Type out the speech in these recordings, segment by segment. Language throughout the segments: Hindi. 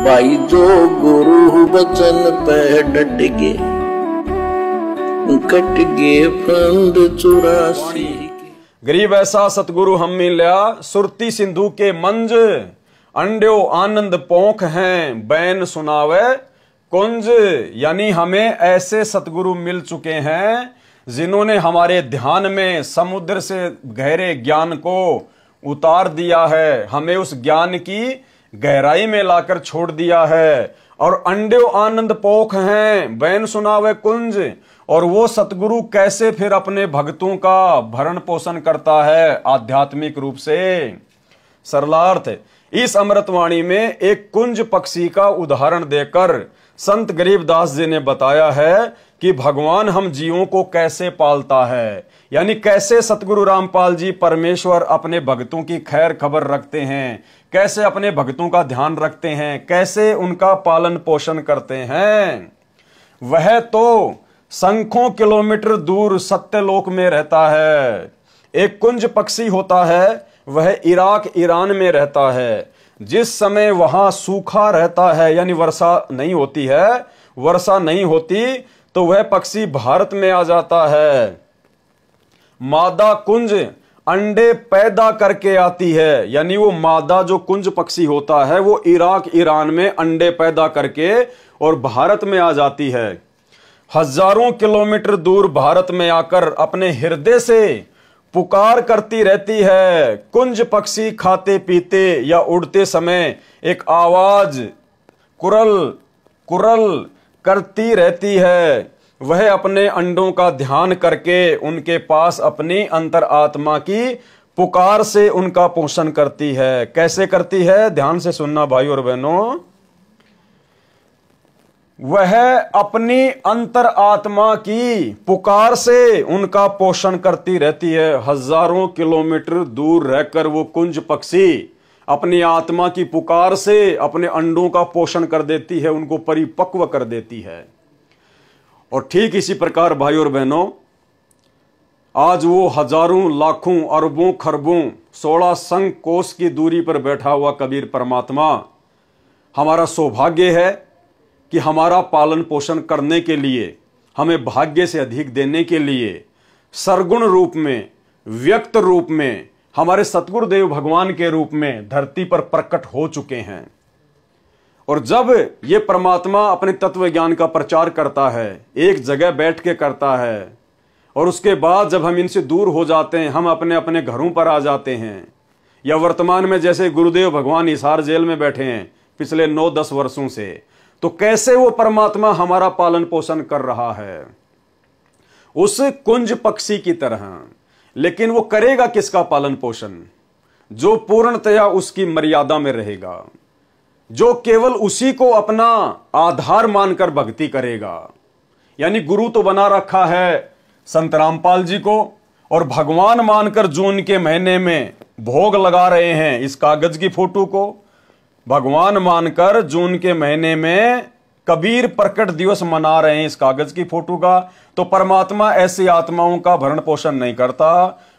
भाई जो गुरु वचन पे डट गे, कट गे फंद 84। गरीब ऐसा सतगुरु हम मिल्या, सुरती सिंधु के मंज, अंड्यो आनंद पोंख हैं, बैन सुनावे कुंज। यानी हमें ऐसे सतगुरु मिल चुके हैं जिन्होंने हमारे ध्यान में समुद्र से गहरे ज्ञान को उतार दिया है, हमें उस ज्ञान की गहराई में लाकर छोड़ दिया है। और अंड्यो आनंद पोख हैं, बैन सुनावे कुंज। और वो सतगुरु कैसे फिर अपने भक्तों का भरण पोषण करता है आध्यात्मिक रूप से। सरलार्थ इस अमृतवाणी में एक कुंज पक्षी का उदाहरण देकर संत गरीबदास जी ने बताया है कि भगवान हम जीवों को कैसे पालता है, यानी कैसे सतगुरु रामपाल जी परमेश्वर अपने भक्तों की खैर खबर रखते हैं, कैसे अपने भक्तों का ध्यान रखते हैं, कैसे उनका पालन पोषण करते हैं। वह तो संख्यों किलोमीटर दूर सत्यलोक में रहता है। एक कुंज पक्षी होता है, वह इराक ईरान में रहता है। जिस समय वहां सूखा रहता है यानी वर्षा नहीं होती है, वर्षा नहीं होती, तो वह पक्षी भारत में आ जाता है। मादा कुंज अंडे पैदा करके आती है, यानी वो मादा जो कुंज पक्षी होता है वो इराक ईरान में अंडे पैदा करके और भारत में आ जाती है। हजारों किलोमीटर दूर भारत में आकर अपने हृदय से पुकार करती रहती है। कुंज पक्षी खाते पीते या उड़ते समय एक आवाज कुरल कुरल करती रहती है। वह अपने अंडों का ध्यान करके उनके पास अपनी अंतर आत्मा की पुकार से उनका पोषण करती है। कैसे करती है, ध्यान से सुनना भाई और बहनों। वह अपनी अंतर आत्मा की पुकार से उनका पोषण करती रहती है। हजारों किलोमीटर दूर रहकर वो कुंज पक्षी अपनी आत्मा की पुकार से अपने अंडों का पोषण कर देती है, उनको परिपक्व कर देती है। और ठीक इसी प्रकार भाई और बहनों, आज वो हजारों लाखों अरबों खरबों 16 संख कोस की दूरी पर बैठा हुआ कबीर परमात्मा हमारा सौभाग्य है कि हमारा पालन पोषण करने के लिए, हमें भाग्य से अधिक देने के लिए सरगुण रूप में, व्यक्त रूप में, हमारे सतगुरुदेव भगवान के रूप में धरती पर प्रकट हो चुके हैं। और जब ये परमात्मा अपने तत्व ज्ञान का प्रचार करता है, एक जगह बैठ के करता है, और उसके बाद जब हम इनसे दूर हो जाते हैं, हम अपने अपने घरों पर आ जाते हैं, या वर्तमान में जैसे गुरुदेव भगवान हिसार जेल में बैठे हैं पिछले 9-10 वर्षों से, तो कैसे वो परमात्मा हमारा पालन पोषण कर रहा है उस कुंज पक्षी की तरह। लेकिन वो करेगा किसका पालन पोषण? जो पूर्णतया उसकी मर्यादा में रहेगा, जो केवल उसी को अपना आधार मानकर भक्ति करेगा। यानी गुरु तो बना रखा है संत रामपाल जी को, और भगवान मानकर जून के महीने में भोग लगा रहे हैं इस कागज की फोटो को। भगवान मानकर जून के महीने में कबीर प्रकट दिवस मना रहे हैं इस कागज की फोटो का। तो परमात्मा ऐसी आत्माओं का भरण पोषण नहीं करता।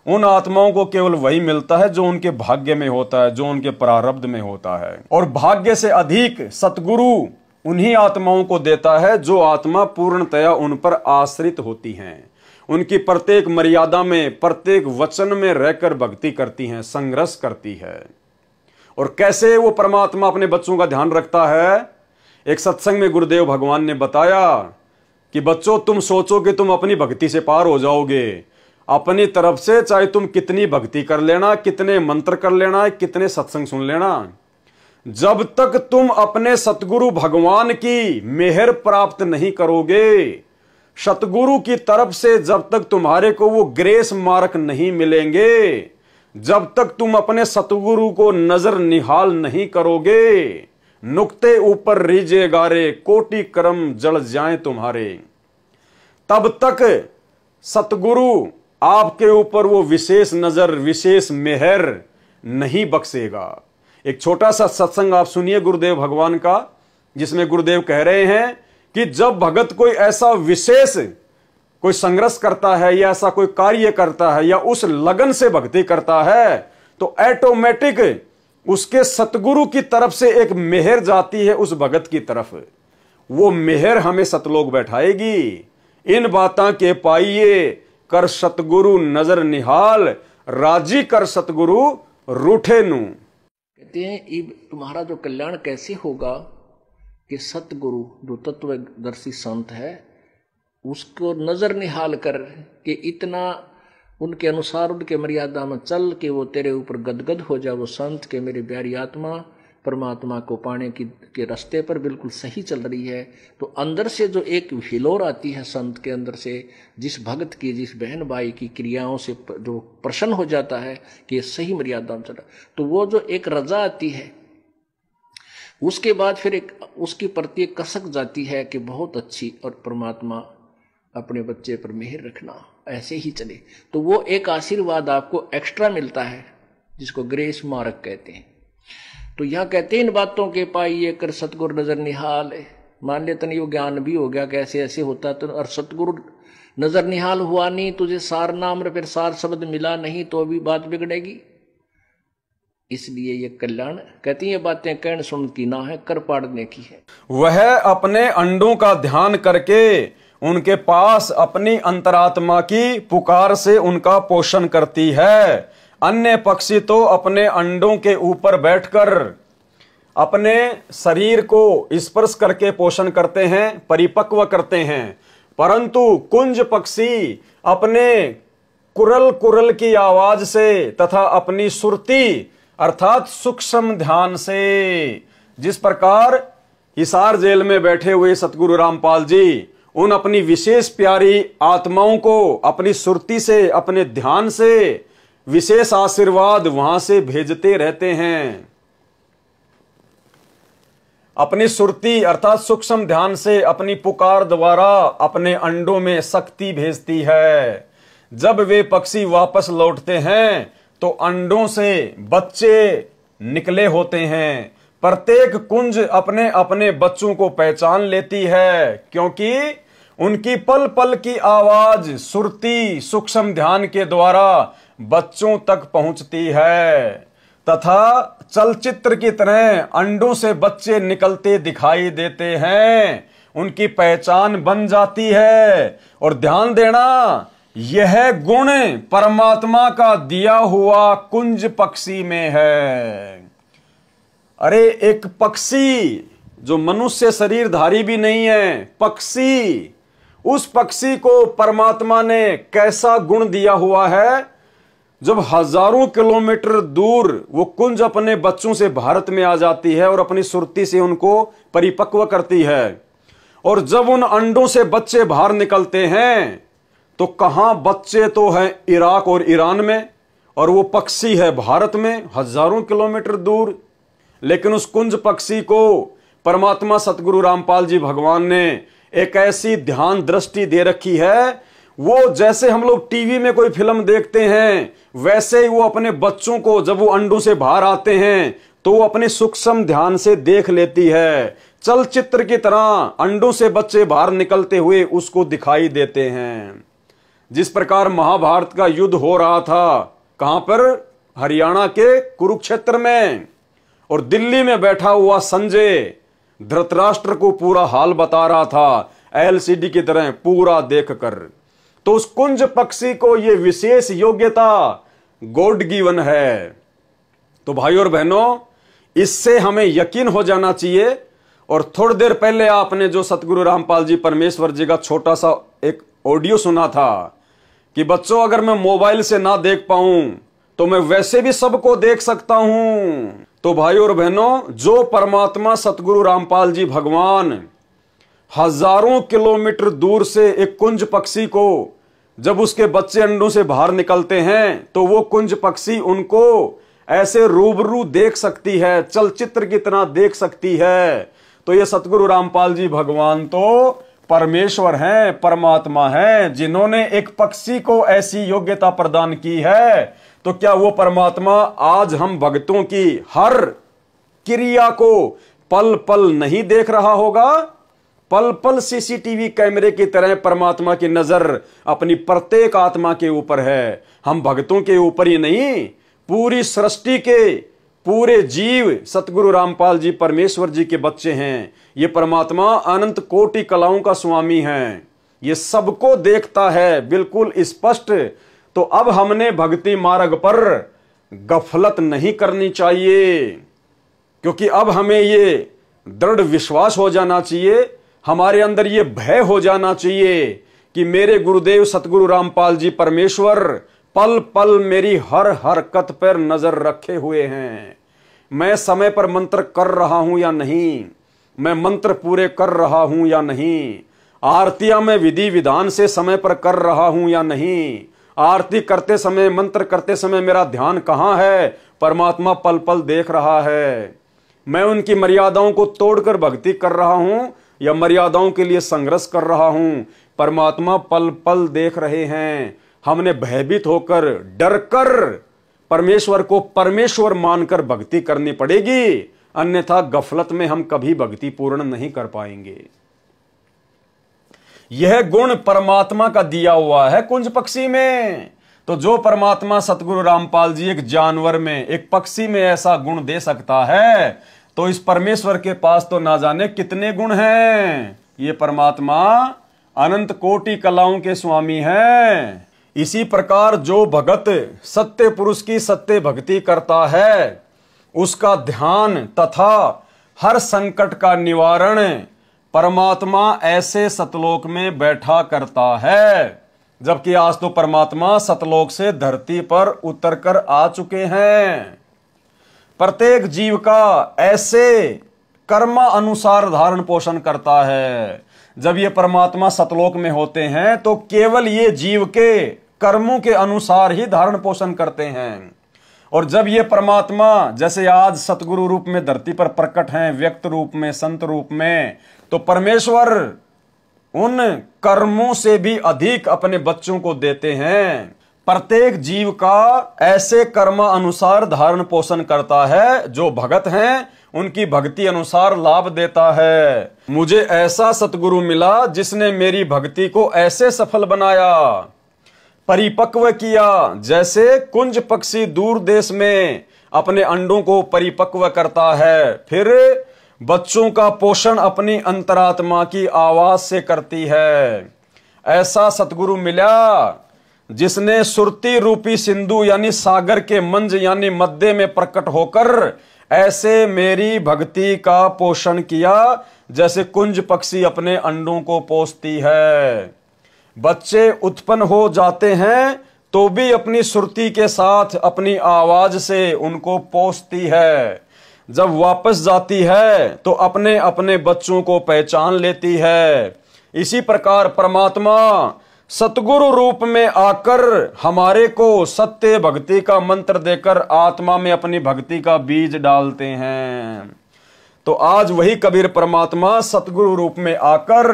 उन आत्माओं को केवल वही मिलता है जो उनके भाग्य में होता है, जो उनके प्रारब्ध में होता है। और भाग्य से अधिक सतगुरु उन्हीं आत्माओं को देता है जो आत्मा पूर्णतया उन पर आश्रित होती हैं, उनकी प्रत्येक मर्यादा में, प्रत्येक वचन में रहकर भक्ति करती हैं, संघर्ष करती है। और कैसे वो परमात्मा अपने बच्चों का ध्यान रखता है, एक सत्संग में गुरुदेव भगवान ने बताया कि बच्चों, तुम सोचो कि तुम अपनी भक्ति से पार हो जाओगे। अपनी तरफ से चाहे तुम कितनी भक्ति कर लेना, कितने मंत्र कर लेना, कितने सत्संग सुन लेना, जब तक तुम अपने सतगुरु भगवान की मेहर प्राप्त नहीं करोगे, सतगुरु की तरफ से जब तक तुम्हारे को वो ग्रेस मार्क नहीं मिलेंगे, जब तक तुम अपने सतगुरु को नजर निहाल नहीं करोगे, नुक्ते ऊपर रीजे गारे, कोटि कर्म जल जाएं तुम्हारे, तब तक सतगुरु आपके ऊपर वो विशेष नजर, विशेष मेहर नहीं बख्शेगा। एक छोटा सा सत्संग आप सुनिए गुरुदेव भगवान का, जिसमें गुरुदेव कह रहे हैं कि जब भगत कोई ऐसा विशेष कोई संघर्ष करता है या ऐसा कोई कार्य करता है या उस लगन से भक्ति करता है, तो ऑटोमेटिक उसके सतगुरु की तरफ से एक मेहर जाती है उस भगत की तरफ, वो मेहर हमें सतलोक बैठाएगी। इन बातां के पाइए कर सतगुरु नजर निहाल, राजी कर सतगुरु रूठे नू। कहते हैं इब तुम्हारा जो कल्याण कैसे होगा कि सतगुरु जो तत्वदर्शी संत है उसको नजर निहाल कर के इतना उनके अनुसार उनके मर्यादा में चल के वो तेरे ऊपर गदगद हो जाए वो संत के मेरी प्यारी आत्मा परमात्मा को पाने के रास्ते पर बिल्कुल सही चल रही है। तो अंदर से जो एक हिलोर आती है संत के अंदर से, जिस भक्त की जिस बहन भाई की क्रियाओं से जो प्रसन्न हो जाता है कि ये सही मर्यादा में चला, तो वो जो एक रजा आती है उसके बाद फिर एक उसकी प्रति कसक जाती है कि बहुत अच्छी, और परमात्मा अपने बच्चे पर मेहर रखना, ऐसे ही चले। तो वो एक आशीर्वाद आपको एक्स्ट्रा मिलता है जिसको ग्रेस मार्क कहते हैं। तो यहाँ कहते हैं इन बातों के पाइए कर सतगुरु नजर निहाल है। मान ले तन यो ज्ञान भी हो गया कैसे ऐसे होता तो, और सतगुरु नजर निहाल हुआ नहीं, तुझे सार नाम फिर सार शब्द मिला नहीं तो अभी बात बिगड़ेगी। इसलिए ये कल्याण कहती है बातें कहन सुन की ना है कर पाड़ने की है। वह अपने अंडों का ध्यान करके उनके पास अपनी अंतरात्मा की पुकार से उनका पोषण करती है। अन्य पक्षी तो अपने अंडों के ऊपर बैठकर अपने शरीर को स्पर्श करके पोषण करते हैं, परिपक्व करते हैं, परंतु कुंज पक्षी अपने कुरल कुरल की आवाज से तथा अपनी सुरती अर्थात सूक्ष्म ध्यान से, जिस प्रकार हिसार जेल में बैठे हुए सतगुरु रामपाल जी उन अपनी विशेष प्यारी आत्माओं को अपनी सुरती से अपने ध्यान से विशेष आशीर्वाद वहां से भेजते रहते हैं। अपनी सुरती अर्थात सूक्ष्म ध्यान से अपनी पुकार द्वारा अपने अंडों में शक्ति भेजती है। जब वे पक्षी वापस लौटते हैं तो अंडों से बच्चे निकले होते हैं। प्रत्येक कुंज अपने अपने बच्चों को पहचान लेती है, क्योंकि उनकी पल पल की आवाज सुरती सूक्ष्म ध्यान के द्वारा बच्चों तक पहुंचती है, तथा चलचित्र की तरह अंडों से बच्चे निकलते दिखाई देते हैं, उनकी पहचान बन जाती है। और ध्यान देना, यह गुण परमात्मा का दिया हुआ कुंज पक्षी में है। अरे एक पक्षी जो मनुष्य शरीरधारी भी नहीं है, पक्षी, उस पक्षी को परमात्मा ने कैसा गुण दिया हुआ है। जब हजारों किलोमीटर दूर वो कुंज अपने बच्चों से भारत में आ जाती है और अपनी सुरती से उनको परिपक्व करती है, और जब उन अंडों से बच्चे बाहर निकलते हैं तो कहां बच्चे तो हैं इराक और ईरान में, और वो पक्षी है भारत में हजारों किलोमीटर दूर। लेकिन उस कुंज पक्षी को परमात्मा सतगुरु रामपाल जी भगवान ने एक ऐसी ध्यान दृष्टि दे रखी है, वो जैसे हम लोग टीवी में कोई फिल्म देखते हैं वैसे ही वो अपने बच्चों को जब वो अंडों से बाहर आते हैं तो वो अपने सूक्ष्म ध्यान से देख लेती है। चलचित्र की तरह अंडों से बच्चे बाहर निकलते हुए उसको दिखाई देते हैं। जिस प्रकार महाभारत का युद्ध हो रहा था, कहां पर, हरियाणा के कुरुक्षेत्र में, और दिल्ली में बैठा हुआ संजय धृतराष्ट्र को पूरा हाल बता रहा था एलसीडी की तरह पूरा देखकर। तो उस कुंज पक्षी को यह विशेष योग्यता गॉड गिवन है। तो भाइयों और बहनों, इससे हमें यकीन हो जाना चाहिए। और थोड़ी देर पहले आपने जो सतगुरु रामपाल जी परमेश्वर जी का छोटा सा एक ऑडियो सुना था कि बच्चों अगर मैं मोबाइल से ना देख पाऊं तो मैं वैसे भी सबको देख सकता हूं। तो भाइयों और बहनों, जो परमात्मा सतगुरु रामपाल जी भगवान हजारों किलोमीटर दूर से एक कुंज पक्षी को जब उसके बच्चे अंडों से बाहर निकलते हैं तो वो कुंज पक्षी उनको ऐसे रूबरू देख सकती है, चलचित्र की तरह देख सकती है। तो ये सतगुरु रामपाल जी भगवान तो परमेश्वर हैं, परमात्मा हैं, जिन्होंने एक पक्षी को ऐसी योग्यता प्रदान की है। तो क्या वो परमात्मा आज हम भक्तों की हर क्रिया को पल पल नहीं देख रहा होगा? पल पल सीसीटीवी कैमरे की तरह परमात्मा की नजर अपनी प्रत्येक आत्मा के ऊपर है। हम भक्तों के ऊपर ही नहीं, पूरी सृष्टि के पूरे जीव सतगुरु रामपाल जी परमेश्वर जी के बच्चे हैं। ये परमात्मा अनंत कोटि कलाओं का स्वामी है, ये सबको देखता है बिल्कुल स्पष्ट। तो अब हमने भक्ति मार्ग पर गफलत नहीं करनी चाहिए, क्योंकि अब हमें ये दृढ़ विश्वास हो जाना चाहिए, हमारे अंदर ये भय हो जाना चाहिए कि मेरे गुरुदेव सतगुरु रामपाल जी परमेश्वर पल पल मेरी हर हरकत पर नजर रखे हुए हैं। मैं समय पर मंत्र कर रहा हूं या नहीं, मैं मंत्र पूरे कर रहा हूं या नहीं, आरतियां मैं विधि विधान से समय पर कर रहा हूं या नहीं, आरती करते समय मंत्र करते समय मेरा ध्यान कहां है, परमात्मा पल पल देख रहा है। मैं उनकी मर्यादाओं को तोड़कर भक्ति कर रहा हूं या मर्यादाओं के लिए संघर्ष कर रहा हूं, परमात्मा पल पल देख रहे हैं। हमने भयभीत होकर डरकर परमेश्वर को परमेश्वर मानकर भक्ति करनी पड़ेगी, अन्यथा गफलत में हम कभी भक्ति पूर्ण नहीं कर पाएंगे। यह गुण परमात्मा का दिया हुआ है कुंज पक्षी में। तो जो परमात्मा सतगुरु रामपाल जी एक जानवर में, एक पक्षी में ऐसा गुण दे सकता है, तो इस परमेश्वर के पास तो ना जाने कितने गुण हैं। ये परमात्मा अनंत कोटि कलाओं के स्वामी हैं। इसी प्रकार जो भगत सत्य पुरुष की सत्य भक्ति करता है, उसका ध्यान तथा हर संकट का निवारण परमात्मा ऐसे सतलोक में बैठा करता है। जबकि आज तो परमात्मा सतलोक से धरती पर उतर कर आ चुके हैं। प्रत्येक जीव का ऐसे कर्म अनुसार धारण पोषण करता है। जब ये परमात्मा सतलोक में होते हैं तो केवल ये जीव के कर्मों के अनुसार ही धारण पोषण करते हैं। और जब ये परमात्मा जैसे आज सतगुरु रूप में धरती पर प्रकट हैं, व्यक्त रूप में, संत रूप में, तो परमेश्वर उन कर्मों से भी अधिक अपने बच्चों को देते हैं। प्रत्येक जीव का ऐसे कर्म अनुसार धारण पोषण करता है। जो भगत हैं उनकी भक्ति अनुसार लाभ देता है। मुझे ऐसा सतगुरु मिला जिसने मेरी भक्ति को ऐसे सफल बनाया, परिपक्व किया, जैसे कुंज पक्षी दूर देश में अपने अंडों को परिपक्व करता है, फिर बच्चों का पोषण अपनी अंतरात्मा की आवाज से करती है। ऐसा सतगुरु मिला जिसने सुरती रूपी सिंधु यानी सागर के मंज यानी मध्य में प्रकट होकर ऐसे मेरी भक्ति का पोषण किया, जैसे कुंज पक्षी अपने अंडों को पोसती है। बच्चे उत्पन्न हो जाते हैं तो भी अपनी सुरती के साथ अपनी आवाज से उनको पोसती है। जब वापस जाती है तो अपने अपने बच्चों को पहचान लेती है। इसी प्रकार परमात्मा सतगुरु रूप में आकर हमारे को सत्य भक्ति का मंत्र देकर आत्मा में अपनी भक्ति का बीज डालते हैं। तो आज वही कबीर परमात्मा सतगुरु रूप में आकर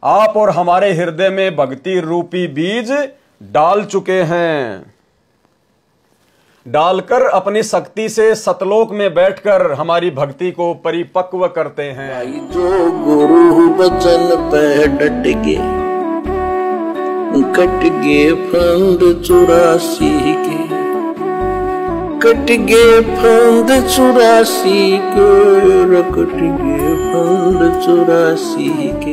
आप और हमारे हृदय में भक्ति रूपी बीज डाल चुके हैं। डालकर अपनी शक्ति से सतलोक में बैठकर हमारी भक्ति को परिपक्व करते हैं। जो गुरु बचन पे डट के कट गे फंद 84 के, कट गे फंद 84 के, कट गे फंद 84 के।